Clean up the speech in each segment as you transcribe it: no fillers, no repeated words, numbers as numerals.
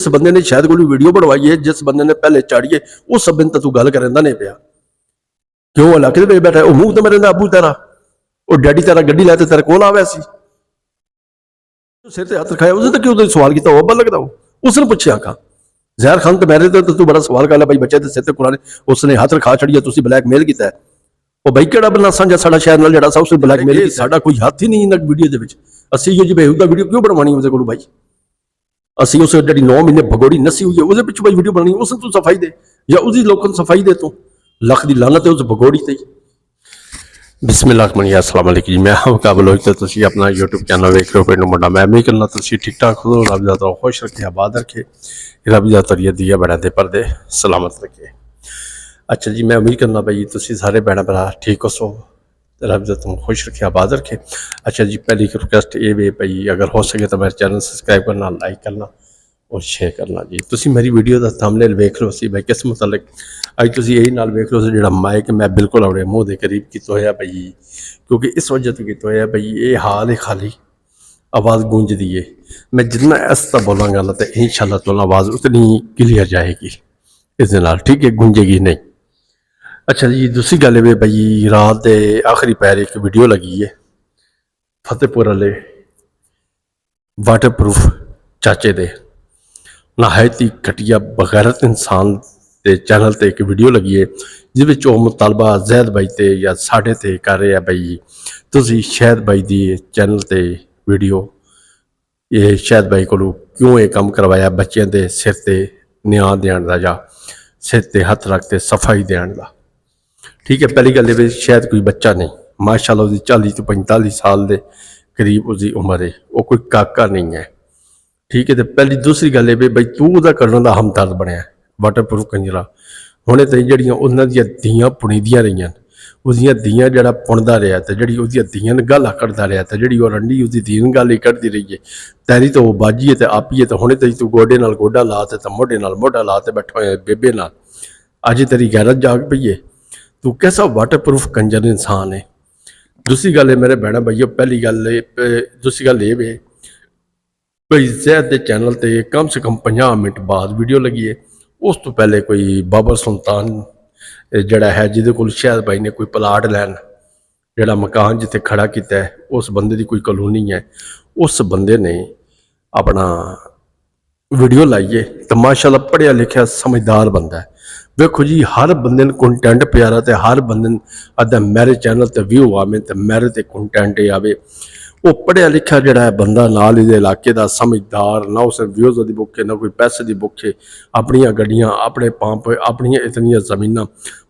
जिस बंदे ने शायद कोई वीडियो बनवाई है, जिस बंदे ने पहले चाड़ी है, उस बंदे तू गल करें नहीं पिया क्यों इलाके में बैठा है मुंह तो मेरे अबू तेरा और डैडी तेरा गड्डी लैते तेरे कोल आवे सी सिर ते हथ रखाया उसने तो क्यों सवाल किया वो लगता उसने पूछा आखा जहर खान तो मेरे तो तू बड़ा सवाल कर लिया भाई बच्चे के सिर ते कुराने उसने हथ रखा छड़िया तुम ब्लैकमेल किया है वो भाई केड़ा बना साझा साडा शहर नाल जेड़ा सा उसने ब्लैकमेल किया साडा कोई हाथ ही नहीं ना वीडियो दे विच असी जो जी बेहुदा वीडियो क्यों बनवानी उसदे कोल भाई असी उस जी 9 महीने भगोड़ी नसी हुई है उसके पिछू भाई वीडियो बनानी उसने तू सफाई दे या उसकी लोगों को सफाई दे तू लख की लानत है उस भगोड़ी से बिस्मिल्लाह अस्सलाम वालेकुम जी मैं काबल हो तो तुसी अपना यूट्यूब चैनल देख रहे हो पिंड मुंडा मैं भी करना तुसी ठीक ठाक हो रब ज़्यादा खुश रखे आबाद रखे रब ज़्यादा तरिया दिया बड़ा दे पर्दे सलामत रखे। अच्छा जी मैं उम्मीद करना भाई तुसी सारे भैन भरा ठीक हो सो रब ज़्यादा खुश रखे आबाद रखे। अच्छा जी पहली रिक्वेस्ट ये वे भाई अगर हो सके तो मेरे चैनल सबसक्राइब करना लाइक करना और शेयर करना जी। तुसी मेरी वीडियो का थंबनेल वेख लो सी भाई किस मुतलक अज तुसी यही नाल वेख लो जो माइक मैं बिल्कुल अपने मुँह के करीब किया होया भाई क्योंकि इस वजह तो किया होया भाई ये हाल है खाली आवाज़ गूंजती है मैं जितना ऐसा बोलांगा ना तो इंशाअल्लाह ताला आवाज़ उतनी क्लियर जाएगी इस नाल ठीक है गूंजेगी नहीं। अच्छा जी दूसरी गल है भाई रात के आखिरी पैर एक वीडियो लगी है फतेहपुर वाले वाटर प्रूफ चाचे दे नहायत ही घटिया बगैरत इंसान के चैनल पर एक वीडियो लगी है जिस मुतालबा जैद भाई ते या साढ़े ते कर रहे हैं भाई तुसी शहद भाई दी चैनल ते वीडियो ये शहद भाई को क्यों ये काम करवाया बच्चों के सिर ते न्याय देने का या सिर ते हथ रखते सफाई देने का ठीक है। पहली गल ये शायद कोई बच्चा नहीं माशाअल्लाह उसकी 40 तो 45 साल के करीब उसकी उम्र है वो कोई काका नहीं है ठीक है। तो पहली दूसरी गल ये भाई तू वह करने का हमदर्द बनया वाटर प्रूफ कंजरा हुणे तो जड़ियाँ उन्होंने धीयां पुनीदियाँ रही उसदियां धीयां जड़ा पुणदा रहा तो जी उसदियां धीयां गालां कढ़दा रहा तो जी रंडी उसकी धी गाल ही कढ़ती रही है तैरी तो वो बाजी है तो आपी है तो हुणे तो तू गोडे नाल गोडा ला तो मोढे नाल मोढा ला तो बैठा होया बेबे नाल अज तेरी गैरत जाग पई है तू कैसा वाटर प्रूफ कंजर इंसान है। दूसरी गल है मेरे भैन भाइयों पहली गल दूसरी गल ये वे भाई जैद के चैनल पर कम से कम 50 मिनट बाद वीडियो लगी है उस तो पहले कोई बाबर सुल्तान जड़ा है जिदे कोल शहद भाई ने कोई प्लाट लैन जड़ा मकान जिथे खड़ा किया है उस बंदे की कोई कॉलोनी है उस बंदे ने अपना वीडियो लाइए तो माशाल्लाह पढ़िया लिखा समझदार बंदा है। देखो जी हर बंदे कंटेंट प्यारा तो हर बंदे अद्धा मेरे चैनल पर व्यू आवे तो मेरे ते कंटेंट आवे वो पढ़िया लिखा जड़ा है बंदा नाल इहदे इलाके का समझदार ना उस व्यूज़ की भुखे ना कोई पैसे की भुखे अपनियां गड्डियां अपने पंप अपनियां इतनियां जमीनां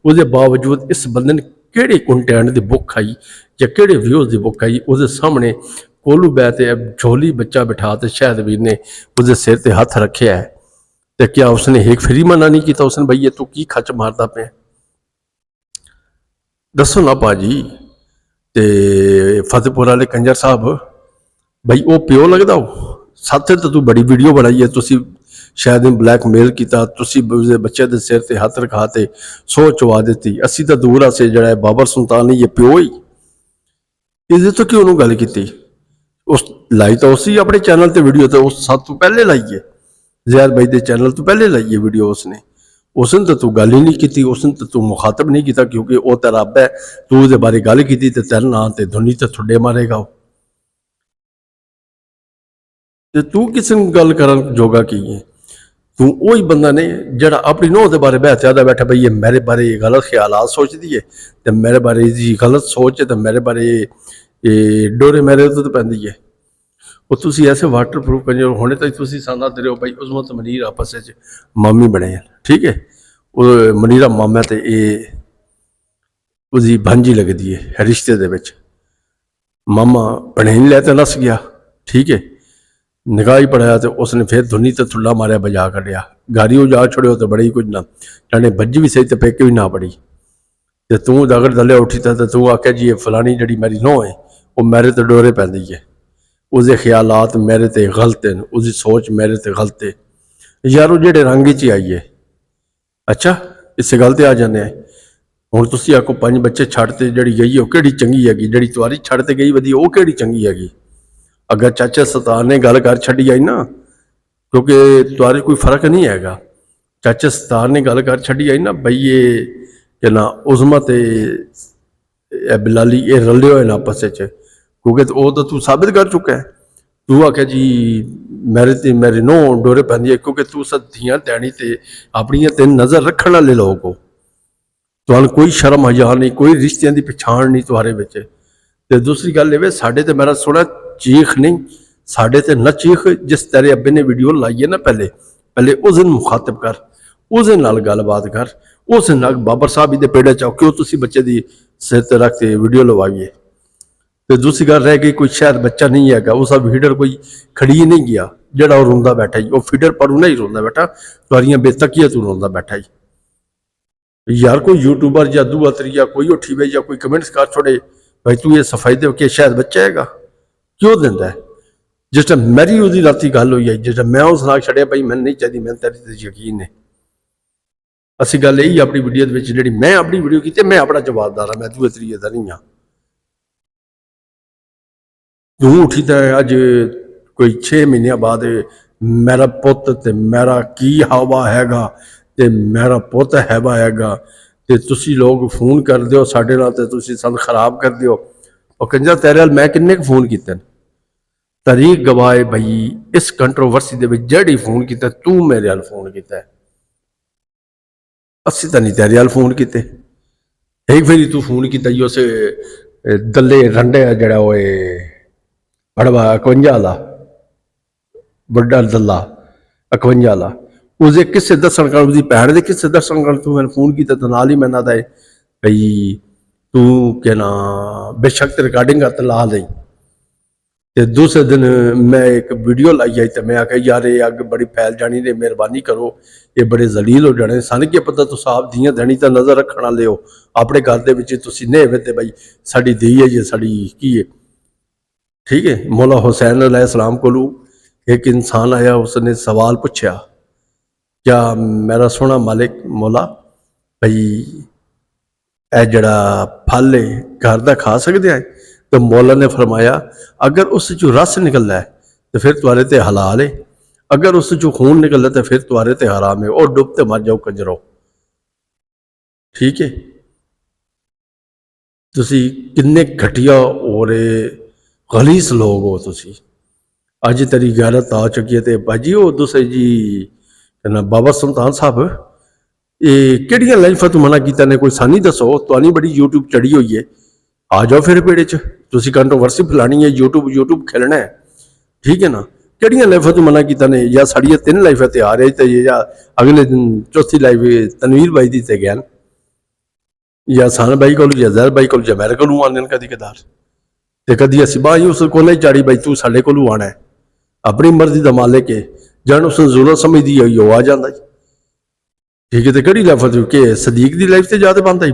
उसके बावजूद इस बंदे ने किहड़े कंटेंट की भुख आई या किहड़े व्यूज़ की भुख आई उसके सामने कोलू बैते झोली बच्चा बिठा तो शहद वीर ने उसके सिर पर हथ रखे है तो क्या उसने एक फ्री मना नहीं किया उसने भाई ये तू की खच मारता पे दसो ना भाजी ते फतेहपुर वाले कंजर साहब भाई वो प्यो लगता हो साथे तो तू बड़ी वीडियो बनाई है तुसी शायद ब्लैकमेल किया तुसी बच्चे के सिर ते हथ रखा ते सो चवा दी असी तो दूर आसे जड़ा बाबर सुल्तान ये प्यो ही इस तो क्यों गल की उस लाई तो उसी अपने चैनल पर वीडियो तो उस सब तो पहले लाई है जैद भाई के चैनल तो पहले लाई है वीडियो उसने तो तू गल ही नहीं की उसने तो तू मुखातब नहीं किया क्योंकि वह तेरा रब है तू उस बारे गल की तो तेरे ना तो धुनी तो थोड़े मारेगा तो तू किस गल कर जोगा की है तू वही बंदा ने जड़ा अपनी नौह के बारे बहस ज्यादा बैठा भाई ये मेरे बारे गलत ख्यालात सोचती है तो मेरे बारे इसकी गलत सोच है तो मेरे बारे ये डोरे मेरे तो पैंदी है वो तुसी ऐसे वाटर प्रूफ कंजर होने तक तुसी साना दे रहे हो भाई उस मत मनीर आपस में मामी बने ठीक है वो मनीरा मामा तो ये उसकी भांजी लगती है रिश्ते दे विच मामा बने नहीं लिया तो नस गया ठीक है निगाह ही पढ़ाया तो उसने फिर धुनी तो थुल्ला मारिया बजा कटिया गाड़ी वो जा छोड़ो तो बड़ी कुछ ना जाने बज भी सही तो पेके भी ना पड़ी तो तू अगर दले उठी तो तू आख्या जी ये फलानी जी मेरी नौह है वो मेरे तो डोरे पैंदी है उसके ख्यालात मेरे ते गलत हैं उसकी सोच मेरे ते गलत है यार वो जेडे रंग च आई है। अच्छा इस गल ते आ जाने हुण तुसीं आखो 5 बच्चे छड्डते जी गई वो कि चंगी हैगी जी तुआरी छड्डते गई वधी वो कि चंगी हैगी अगर चाचा सतार ने गल कर छड्डी आई ना क्योंकि तुहारे कोई फर्क नहीं हैगा। चाचा सतार ने गल कर छड़ी आई ना बई ये के ना उज़मा ते बिलाली ये रले हुए न आपस च, क्योंकि वो तो तू साबित कर चुका है। तू आख्या जी मेरे नो डोरे पैंदी है, क्योंकि तू सदियां दैनी ते अपनी तेन नज़र रखने वाले लोग हो। तुहानू कोई शर्म हज़ार नहीं, कोई रिश्तियां की पछाण नहीं तुहारे विच। ते दूसरी गल ये साढ़े ते मेरा सुना चीख नहीं, साढ़े ते न चीख। जिस तेरे अब्बे ने वीडियो लाई है ना पहले उस दिन मुखातिब कर, उस दिन नाल गलबात कर, उस दिन बाबर साहब दे पेड़े चाओ क्यों तुसी बच्चे दी सिर ते रख के वीडियो लवाइए। तो दूसरी गल रह गई कोई शायद बच्चा नहीं है उसका फीडर कोई खड़ी नहीं गया जड़ा वो रोंदा बैठा ही, वो फीडर पर उन्हें ही रोंदा बैठा, तुहारियां बेतकिया तू रोंदा बैठा ही। यार कोई यूट्यूबर या दूआ त्रिया कोई उठी बे या कोई कमेंट्स कर छोड़े भाई तू ये सफाई दे के शायद बच्चा हैगा, क्यों दिंदा है। जिस टाइम मेरी उसकी राती गल हुई है, जिस टाइम मैं उस नाल छड़िया भाई मैंने नहीं चाहिए, मैं तेरे ते यकीन है। असी गल यही अपनी वीडियो जी मैं अपनी वीडियो की मैं अपना जवाबदार हाँ, मैं दूए त्रिए का नहीं हाँ। तू उठी तो अज कोई 6 महीने बाद मेरा पुत ते मेरा की हवा हैगा ते मेरा पुत हैवा हैगा ते तुसी लोग फोन कर दो साढ़े नाल ते तुसी सन खराब कर दो। और कंजा तेरे मैं किन्ने फोन किते तरीक गवाए भाई इस कंट्रोवर्सी दे विच जड़ी फोन किया तू मेरे हाल फोन किया, असी तो नहीं तेरे हाल फोन किते। एक फेरी तू फोन किया जी उस दल्ले रंडे जड़ा वो बड़वा 51 वाला बड़ा दल्ला 51 वाला उसके किस्से दसन कर उसकी भैन के किस्से दसन कर तू मैंने फोन किया तो नाल ही मैं ना दे भाई तू क्या ना बेशक तो रिकॉर्डिंग कर ला दी। तो दूसरे दिन मैं एक वीडियो लाई आई तो मैं आख्या यार ये अग बड़ी फैल जानी ने मेहरबानी करो ये बड़े जलील हो जाने, सन क्या पता तुस आप दियाँ दैनी तो नज़र रखने वाले हो अपने घर के नेवे तो बई साड़ी धी है जी साड़ी की है। ठीक है, मौला हुसैन अलैहिस्सलाम कोलू एक इंसान आया उसने सवाल पूछा क्या मेरा सोना मालिक मौला भाई ए जड़ा फल है घर का खा सकते हैं। तो मौला ने फरमाया अगर उस चो रस निकलता है तो फिर तुम्हारे ते हलाल है, अगर उस चो खून निकलता है तो फिर तुम्हारे ते हराम है, और डुबते मर जाओ कंजरो। ठीक है, तुसी किन्ने घटिया और गलीस लोग हो तुसी। अज तेरी गैरत आ चुकी है। तो भाजी वो दूसरे जी ना बाबा सुल्तान साहब ये किहड़ियां लाइफां तू मना किया ने कोई सानी दसो, तुहानी बड़ी यूट्यूब चढ़ी हुई है, आ जाओ फिर पेड़े च तुसी कंट्रोवर्सी फैलानी है, यूट्यूब खेलना है। ठीक है ना, किहड़ियां लाइफां तू मना किया ने या साड़ियां 3 लाइफां ते आ रही तो या अगले दिन चौथी लाइफ तनवीर भाई दी ते गैन या सान भाई को या जहर भाई को या मेरे को आने कदी कदार तो कदी असी बाही उस को नहीं चाड़ी भाई तू साढ़े को आना है, अपनी मर्जी का मालिक है, जन उसने जरूरत समझदी है वो आ जाता। ठीक है, तो कड़ी लाइफ के सदीक की लाइफ से ज्यादा बनता ही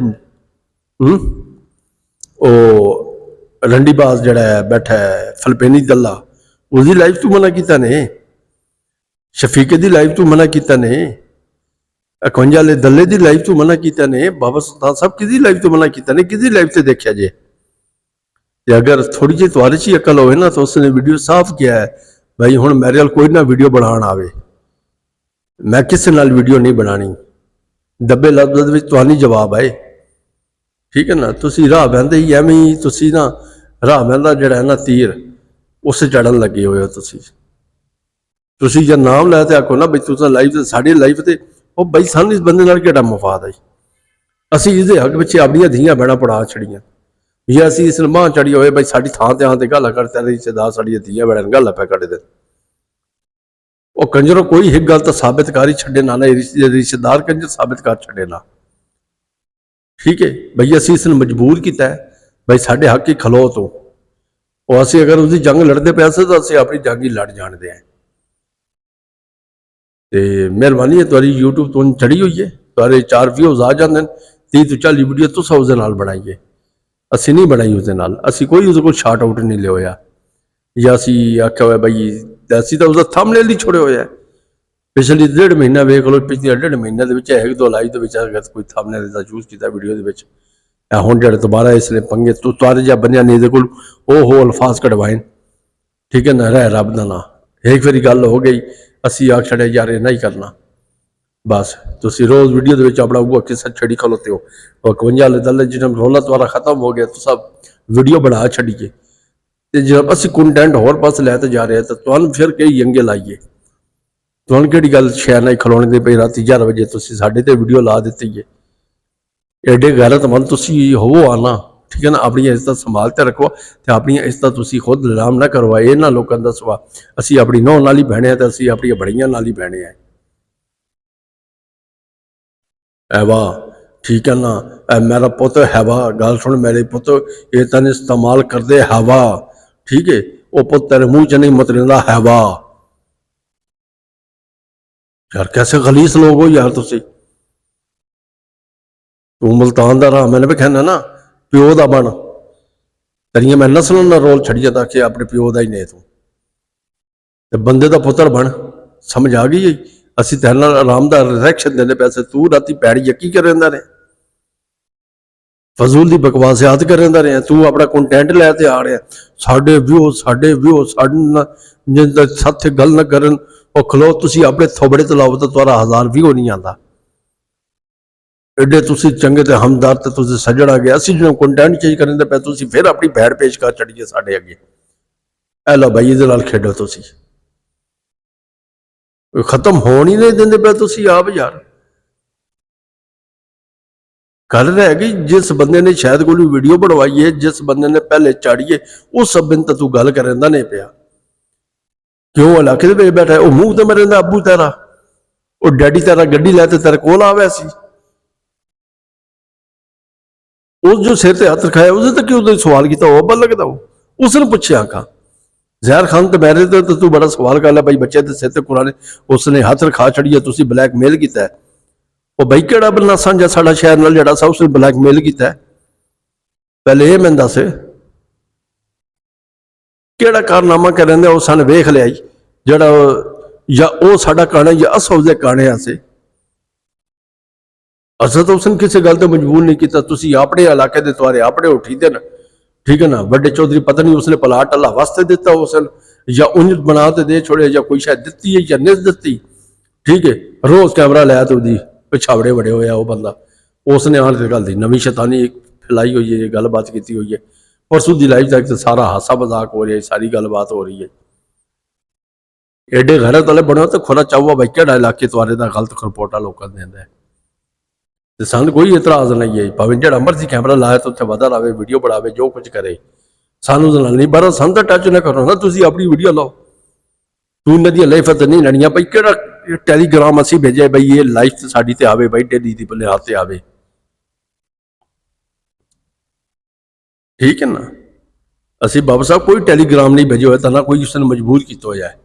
रंडीबाज जड़ा बैठा है फलपेनी दल्ला उसकी लाइफ तू मना किया ने, शफीके की लाइफ तू मना किया ने, 51 वाले दल्ले की लाइफ तू मना किया ने, बाबा सुल्तान साहब किसी लाइफ तू मना किया ने, किसी लाइफ से देखा जे। अगर थोड़ी जी तुम्हारे च अकल हो ना तो उसने वीडियो साफ किया है भाई हुण मेरे नाल कोई ना वीडियो बनाना आवे, मैं किसी नाल वीडियो नहीं बनानी, दब्बे लफ्ज़ विच तुहानी जवाब आए। ठीक है ना, तुसी राह बहते ही एवं ही तुसी ना राह बहता जड़ा है ना तीर उस चढ़न लगे हुए हो। तुसी जब नाम लै तो आखो ना बई तुसा लाइफ साड़ी लाइफ से वो बई सन इस बंदे नाल केड़ा मफाद है, असी इसके हक पिछे अपनियां धियां भैणां पड़ा छड़ियां या असी इस मां चढ़ी होए बई साड़ी थां ते आं ते गल करते रिश्तेदार साड़ियां धियां भैणां गल पै कट दे। वो कंजरों कोई एक गल तो साबित कर ही छड़े ना, रिश्तेदार कंजर साबित कर छड़े ना। ठीक है, बई असी इसने मजबूर किया है बई साढ़े हक ही खलो तो और असी अगर उसकी जंग लड़ते पे तो असी अपनी जंग ही लड़ जानते हैं। तो मेहरबानी है तुहारी यूट्यूब तो चढ़ी हुई है, तुहारे 4 व्यूज आ जाते हैं, 30 तो 40 वीडियो तुस उसके नाल बनाइए, असी नहीं बनाई उसके नाल, असी कोई उसको शार्ट आउट नहीं लिया या असी आख्या हुआ बई असी तो उसका थंबनेल ही छोड़े हुए है। पिछली 1.5 महीना वेख लो, पिछले 1.5 महीने के 1-2 लाइव अगर कोई थंबनेल का यूज किया वीडियो हुण जो दोबारा इसने पंगे तू तुहारे जिहा बनिया नहीं दे कोल हो अल्फाज कढ़वाए। ठीक है ना, रह रब का ना एक फेरी गल हो गई ਅਸੀਂ ਆਖ ਛੜਿਆ ਯਾਰ ਇਹ ਨਹੀਂ ਕਰਨਾ। बस तुसी रोज़ वीडियो दे अपना वो किस्सा छड़ी खलोते हो और 51 वाले दल जिन्हें रोला तुम्हारा खत्म हो गया तो सब वीडियो बना छड़िए तो जब असं कंटेंट होर पास लैते जा रहे हैं तो तुहानू फिर कई यंगे लाइए तुहानू केड़ी गल शहर नहीं खलोने दे पई राती 11 बजे तुसी साडे ते वीडियो ला दी है। एडे गैरतमंद तुसी होवो आना, ठीक है ना। अपनी इज्जत संभाल के रखो तो अपनी इज्जत तुसी खुद नीलाम ना करवा। इन्हां लोकां दा सवा असीं अपनी नौं नाल ही बहने तो असीं अपनी बड़ियां नाल ही बहने हैं। हैवा ठीक है ना, मेरा पुत हैवा गल सुन मेरे पुत ये तेन इस्तेमाल करते हैवा, ठीक है। वो पुत तेरे मुंह च नहीं मतरेंदा हैवा। यार कैसे गलीस लोग हो यार तुसी। तू मुल्तान दा रहा मैंने भी कहना ना प्यो दा बन, तेरिया मैं नस्लों ना रोल छड़िया था कि अपने प्यो दा ही नहीं तू ते बंदे दा पुत्र बन। समझ आ गई है। ਅਸੀਂ ਤੇਰੇ ਨਾਲ ਆਰਾਮ ਦਾ ਰਿਐਕਸ਼ਨ ਦੇने पैसे तू राती पैड़ी यकी कर रहा रहे फजूल की बकवासियात कर रहे तू अपना कंटेंट लैते आ रहा साढ़े व्यू साढ़े साथ गल न करन और खलो तुसी अपने थोबड़े तो लाओ तो तुहारा 1000 व्यू नहीं आता। एडे तुसी चंगे ते हमदर्द ते तुसी सजड़ा गया असी जो कंटेंट चेंज करने पे तुसी फिर अपनी भैड़ पेश कर चढ़िए साढ़े अगे। ए लो भाई ये खेडो तुसी खत्म हो नहीं नहीं देंगे पे तुसी आप यार। गल रह गई जिस बंदे ने शायद कोई वीडियो बनवाई है जिस बंदे ने पहले चाड़ी है उस सब दिन तू गल करेंदा नहीं पिया क्यों इलाके में बैठा है। वो मुंह तो मेरे अबू तेरा वो डैडी तेरा गड्डी लैते तेरे कोल आवे सी उस जो सिर ते हथ रखाया उसे तो क्यों सवाल किया वो बल लगता उसने पूछे आखा जहर खान तो मेरे तो तू बड़ा सवाल कर लिया भाई बच्चे के सिर ते कुरान उसने हथ रखा छड़िए तुसी ब्लैकमेल किया है। वो भाई केड़ा बन्ना साझा साडा शहर नाल जड़ा सा उसने ब्लैकमेल किया है पहले ये मैंने दस केड़ा कारनामा करन दे उस वेख लिया जड़ा या वो साडा काना या अस उसदे काने आसे अस तो उसने किसी गल तो मजबूर नहीं किया। तुसी अपने इलाके दे तुहारे अपने उठी दे ना, ठीक है ना। बड़े चौधरी पता नहीं उसने प्लाट अल्लाह वास्ते दिता उसने या उंज बना के दे छोड़े या कोई शायद दिती है या नहीं दिती, ठीक है। रोज कैमरा लाया तो पिछावड़े बड़े होया वो बंदा उसने आन के गल दी नवी शैतानी फैलाई हुई है गलबात की हुई है। परसों की लाइव तक तो सारा हासा मजाक हो रहा है सारी गलबात हो रही है। एडे गैरत वाले बनो तो खुला चाहूआ भाई केड़ा इलाके तुहारे दा गलत रिपोर्टा लोगों देंदा है तो सन कोई इतराज नहीं है। भावें जो मर्जी कैमरा लाए तो उत्थे वधा लावे वीडियो बनावे जो कुछ करे सानू नहीं पर सन तो टच ना करो ना। तुसी अपनी वीडियो लाओ तू इन्हां दी लाइफ नहीं लड़ियां भाई केड़ा टैलीग्राम असी भेजे भाई ये लाइफ साडी ते आवे भाई डेली दी बुनियाद ते आवे, ठीक है ना। असी बाबा साहब कोई टैलीग्राम नहीं भेजे हुए ना कोई उसने मजबूर किया होया है।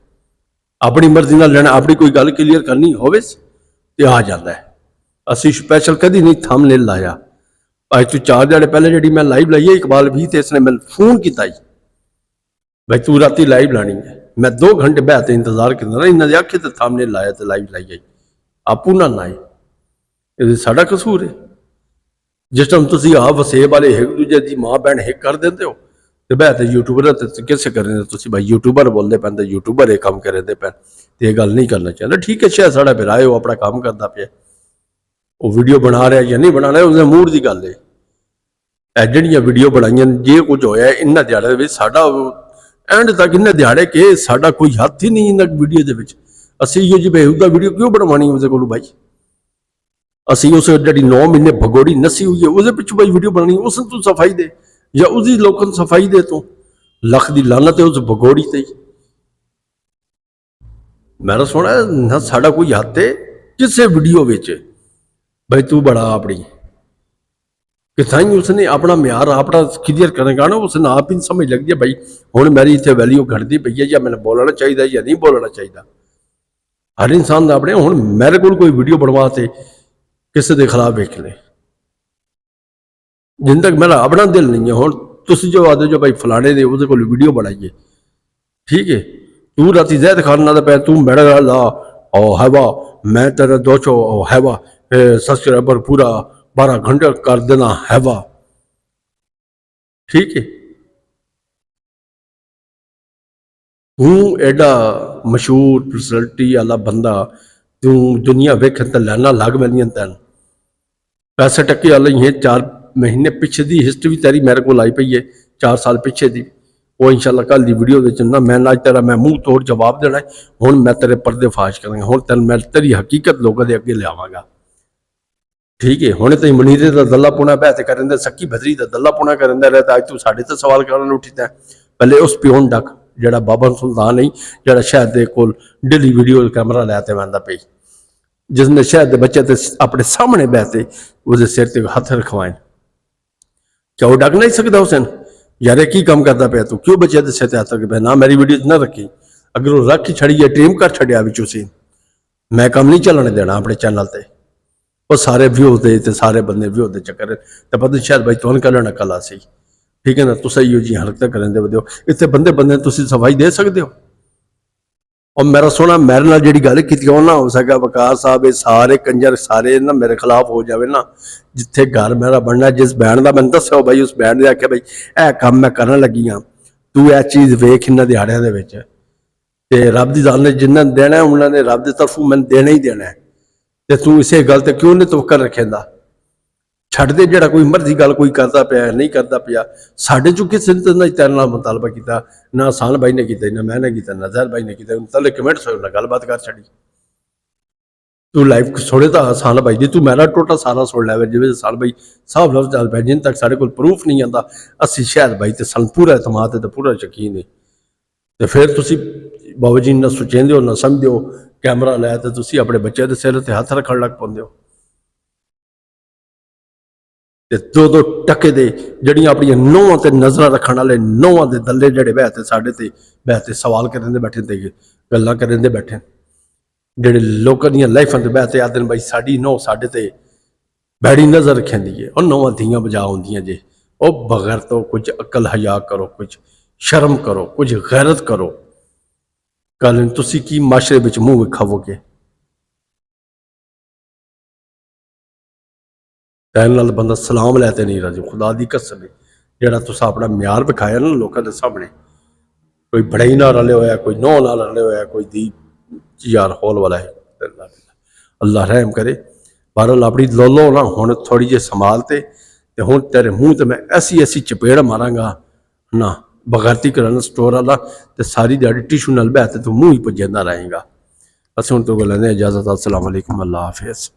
अपनी मर्जी नाल लेना अपनी कोई गल क्लीयर करनी होवे ते आ जाता है। असी स्पैशल कभी नहीं थंबनेल लाया। अज तू 4 दिहाड़े पहले जी मैं लाइव लाई है इकबाल भी तो इसने मैं फोन किया भाई तू राती लाइव लानी है। मैं 2 घंटे बह के इंतजार करता इन्होंने आखे तो थंबनेल लाया तो लाइव लाई आई आपू ना नाए ये साडा कसूर है। जिस टाइम तुम आप वसेब वाले एक दूजे की माँ भैन हिक कर देते हो तो बह तो यूट्यूबर किसे करें तुम भाई यूट्यूबर बोलते पैन तो यूट्यूबर ये काम करेंगे पैन तो ये गल नहीं करना चाहिए। ठीक है शायद साढ़ा फिर आए वो अपना काम करता पे वो वीडियो बना रहा या नहीं बना रहा उसने मूड की गल है। जड़ियाँ वीडियो बनाइया जे कुछ होया इन्होंने दिहाड़े साडा एंड तक इन्हें दिहाड़े के साडा कोई हथ ही नहीं इन्हें वीडियो के असी जी बेहूदा वीडियो क्यों बनवानी उसके को भाई असी उस जी 9 महीने भगोड़ी नसी हुई है उस पिछू भाई वीडियो बनानी उसने तू सफाई दे या उसकी लोगों को सफाई दे तू लख की लानत है उस भगोड़ी ते मेरा सोना ना साडा कोई हथ है किसी वीडियो भाई तू बड़ा अपनी कि उसने अपना म्यार अपना क्लीयर करेगा ना उसने आप ही समझ लग जाए भाई हुण मेरी इतने वैल्यू घटती पई है या मैंने बोलना चाहिए या नहीं बोलना चाहिए। हर इंसान का अपने हुण मेरे को कोई वीडियो बनवा के किसी के खिलाफ वेख ले जिन तक मेरा अपना दिल नहीं है। हुण तुसीं जो आदे जो भाई फलाने दे उसदे कोल वीडियो बनाइए, ठीक है। तू राती जैद खाना पै तू मेरा ला ओ हैवा मैं तेरा 200 हैवा सब्सक्राइबर पूरा 12 घंटे कर देना हैवा, ठीक है। तू एडा मशहूर पर्सनैलिटी वाला बंदा, तू दुनिया वेख तो लाना लग पैंदियां तैन। पैसे टक्के वाले ही 4 महीने पिछे की हिस्टरी तेरी मेरे को आई पई है, 4 साल पिछे की। वो इंशाल्लाह कल की वीडियो ना मैं अज तेरा मैं मूँह तोड़ जवाब देना है। हुण मैं तेरे पर्दे फाश करांगा, हुण तेन मैं तेरी हकीकत लोगों के अगे लियावांगा। ठीक है, हुणे तुसीं मनीरे का दल्ला पुना बहते कर रहे, सक्की बदरी का दल्ला पुना कर रहे, अज तू साडे ते सवाल करन उठीता। पहले उस प्योन डक जिहड़ा बाबा सुल्तान नहीं, जिहड़ा शहर के कोल डेली वीडियो कैमरा लैते वहदा पई, जिसने शहर के बच्चे ते अपने सामने बहते उसके सिर ते हथ रखवाए। क्या वो डक नहीं सकता हुसैन? यार ये की काम करता पाया तू, क्यों बच्चे के सिर ते हथ रख पाया? ना मेरी वीडियो ना रखी, अगर वो रख ही छड़ी है ट्रीम कर छड़िया बिचों सी, मैं काम नहीं चलने देना अपने चैनल ते। वो सारे व्यू दे ते सारे बंदे व्यू दे चक्कर ते पता शायद भाई तुहानू कल कला सी। ठीक है ना, तुस इो जी हरकत करें दे हो इतने बंदे बंदे तुम सफाई दे सकते हो? और मेरा सोना मेरे नाल जी गल की ना हो सका वकार साहब, ये सारे कंजर सारे ना मेरे खिलाफ हो जाए ना, जिथे घर मेरा बनना, जिस बैंड का मैंने दसो भाई, उस बैंड ने आख्या भाई यह काम मैं करन लगी हाँ, तू यह चीज़ वेख इन्होंने दिहाड़िया के रब की जान ने जिन्हें देना है उन्होंने रब की तरफों मैंने देना ही देना है। तो तू इसे गल तो क्यों नहीं तवक्कर रखेंदा? छड़ दे, जो कोई मर्जी गल कोई करता पाया नहीं करता पाया, साढ़े चो किसी ने तेरे नाल मुतालबा किया ना, आसान भाई ने किया ना मैंने किया ना जहर भाई ने किया, तले कमेंट्स हो गलबात कर छड़ी। तू लाइव सुने तो आसान भाई जी, तू मेरा टोटा सारा सुन लिया जिवें आसान भाई साहब लफ्ज चल पाए, जिन तक साढ़े को प्रूफ नहीं आता असी शहर भाई तो सन पूरा एतमाद है, पूरा यकीन है। तो फिर तुसी बाबा जी ना सोचेंदे हो ना समझते हो, कैमरा लै तो तुसी अपने बच्चे के सिर ते हथ रखन लग पाते हो। दो दो टके दे जड़ियां अपनी नौहां ते नजर रखने वाले नौहां के दल्ले जड़े बहते साढ़े ते बहते सवाल करेंदे बैठे ते गल्लां करेंदे बैठे, जेडे लोगों दी लाइफां ते बहते आते हैं भाई साड़ी नौ साढ़े ते बैड़ी नजर रखेंदी है, और नौहां धियां बजा आउंदियां जे। और बगैर तो कुछ अकल हया करो, कुछ शर्म करो, कुछ गैरत करो। कल तुसी की माशरे विच मुंह विखावोगे? तैन नाल बंदा सलाम लैते नहीं राजी, खुदा दी कसम है। जेड़ा तुसा अपना म्यार विखाया ना लोगों के सामने, कोई बड़ाई ना रले होया, कोई नौ ना रले होया, कोई दी यार हौल वाला है। अल्लाह रहम करे। बहरहाल अपनी लोलो ना हुण थोड़ी जी संभालते, ते हुण तेरे मुँह ते मैं ऐसी ऐसी चपेड़ मारांगा ना, बगैरती करना स्टोर वाला, तो सारी दिहाड़ी टिशू नाल बहते तू मुँह ही पुजेंदा रहेगा। असीं हुण तो लैंदे इजाजत। अस्सलाम वालेकुम, अल्लाह हाफिज़।